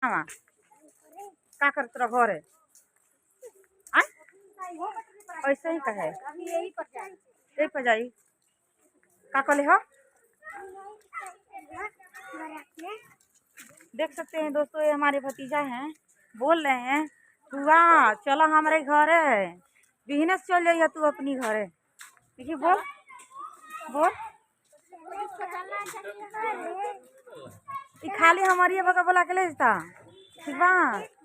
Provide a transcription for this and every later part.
हाँ का कर तेरा घर है ऐसे ही कहे यही पर जाई का कले हो। देख सकते हैं दोस्तों ये हमारे भतीजा हैं बोल रहे हैं बुआ चलो हमारे घर है बिजनेस चल जाइए तू अपनी घर है। देखिए बोल बोल खाली हमारी बका बोला के ले जाता ठीक बा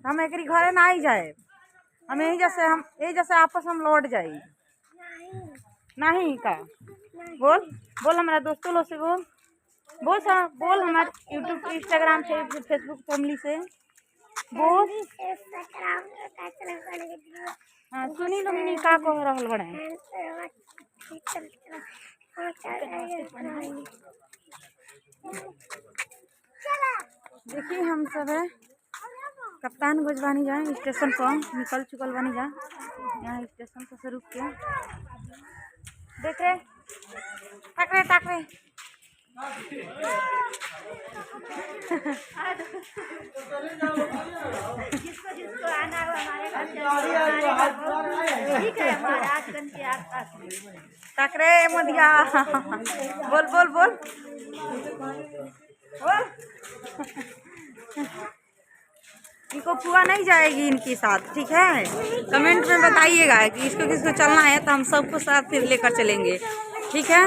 हम एक घरे ना आई जाए हम यही जैसे आपस हम लौट जाए नहीं का बोल बोल हमारा दोस्तों लोग से बोल सा बोल हमारे यूट्यूब इंस्टाग्राम से फेसबुक फैमिली से बोल। हाँ सुनी लोग का कह रहल बड़े देखिए हम सब है कप्तानगंज बानी जाए स्टेशन पर निकल चुकल बानी जा यहाँ स्टेशन पर से रुक के देख रहे टाक रहे जिसको जिसको आना हो हमारे घर ठीक है महाराजगंज के आसपास टाक रहे मोदिया बोल बोल बोल बोल इनको फुआ नहीं जाएगी इनके साथ ठीक है। कमेंट में बताइएगा कि इसको किसको चलना है तो हम सबको साथ फिर लेकर चलेंगे ठीक है।